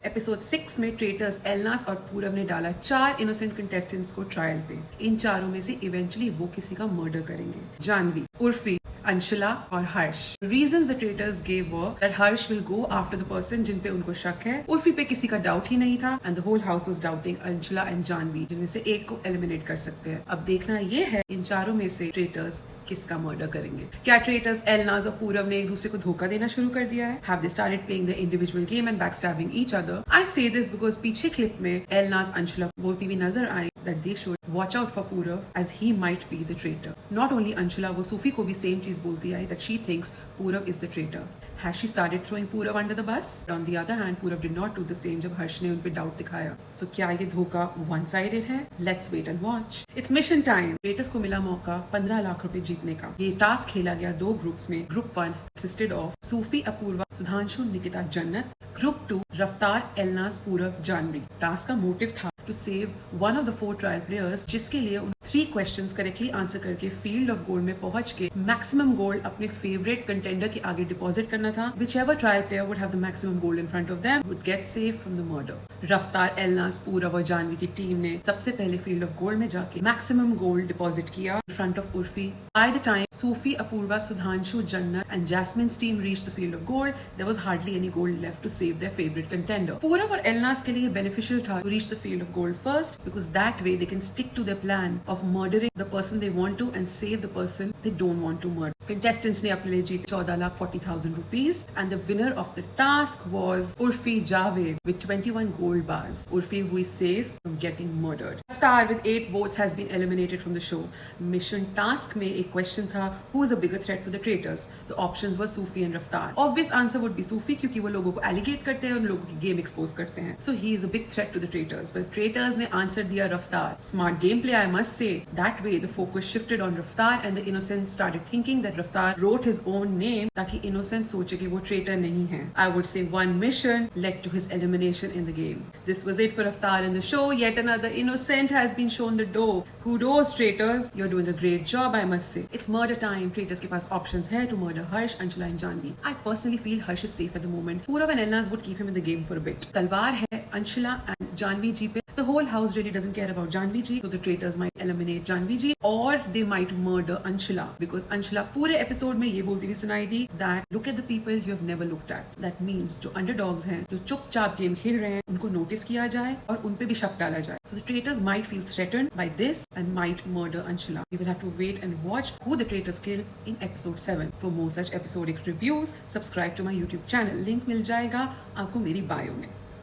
Episode 6 में traitors एलनास और पूरब ने डाला 4 इनोसेंट कंटेस्टेंट्स को ट्रायल पे। इन चारों में से इवेंचुअली वो किसी का मर्डर करेंगे। जानवी, उर्फी, अंशुला और हर्ष। Reasons the traitors gave were that Harsh will go after the person जिन पे उनको शक है। उर्फी पे किसी का डाउट ही नहीं था and the whole house was doubting Anshula and Janhvi, जिनमें से एक को एलिमिनेट कर सकते हैं। अब देखना ये है इन चारों में से ट्रेटर्स किसका मर्डर करेंगे। क्या ट्रेटर्स एलनाज और पूरब ने एक दूसरे को धोखा देना शुरू कर दिया है? Have they started playing the individual game and backstabbing each other? I say this because पीछे क्लिप में एलनाज अंशुला बोलती हुई नजर आई that they should watch out for Purav as he might be the traitor. Not only Anshula, वो सूफी को भी same चीज बोलती आई that she thinks Purav is the traitor. Has she started throwing Purav under the bus? On the other hand, Purav did not do the same जब हर्ष ने उन पे doubt दिखाया। So क्या ये धोखा one-sided है? Let's wait and watch. It's mission time. Traitors को मिला मौका 15 लाख रुपए जीतने का। ये टास्क खेला गया 2 ग्रुप्स में। ग्रुप 1 consisted of सूफी, अपूर्वा, सुधांशु, निकिता, जन्नत। ग्रुप 2 रफ्तार, एलनाज, पूरब, जानवी। टास्क का मोटिव था to save one of the 4 trial players, जिसके लिए उन 3 questions करेक्टली आंसर करके फील्ड ऑफ गोल्ड में पहुंच के मैक्सिमम गोल्ड अपने फेवरेट कंटेंडर के आगे डिपॉजिट करना था। Whichever trial player would have the maximum gold in front of them would get saved from the murder. रफ्तार, एलनाज, पूरब और जानवी की टीम ने सबसे पहले फील्ड ऑफ गोल्ड में जाके मैक्सिमम गोल्ड डिपॉजिट किया in front of Urfi. By the time Sufi, Apurva, Sudhanshu, Jannat and Jasmine's team reached the field of gold, there was hardly any gold left to save their favorite contender. पूरब और एलनाज के लिए beneficial था to reach the field of gold first, because that way they can stick to their plan of murdering the person they want to and save the person they don't want to murder. Contestants ने अपने लिए जीते 14,40,000 rupees and the winner of the task was Urfi Javed with 21 gold bars. Urfi, who is safe from getting murdered. Raftar with 8 votes has been eliminated from the show. Mission task में एक question था, who is a bigger threat for the traitors? The options were Sufi and Raftar. Obvious answer would be Sufi क्योंकि वो लोगों को allegate करते हैं और लोगों की game expose करते हैं. So he is a big threat to the traitors. But traitors ने answer दिया Raftar. Smart gameplay, I must say. That way the focus shifted on Raftar and the innocent started thinking that Raftar wrote his own name ताकि innocent सोचे कि वो traitor नहीं है. I would say one mission led to his elimination in the game. This was it for Raftar in the show. Yet another innocent has been shown the door. Kudos traitors. You're doing a great job, I must say. It's murder time. Traitors के पास options है to murder Harsh, Anshula and Janvi. I personally feel Harsh is safe at the moment. Purav and Elnaz would keep him in the game for a bit. तलवार है Anshula and Janvi जी पे. The whole house really doesn't care about Janvi ji, so the traitors might eliminate Janvi ji or they might murder Anshula because Anshula पूरे episode में ये बोलती हुई सुनाई दी that look at the people you have never looked at. That means जो underdogs हैं, जो चुपचाप गेम खेल रहे हैं, उनको नोटिस किया जाए और उन पे भी शक डाला जाए. So the traitors might feel threatened by this and might murder Anshula. We will have to wait and watch who the traitors kill in episode 7. For more such episodic reviews, subscribe to my YouTube channel. Link मिल जाएगा आपको मेरी bio में.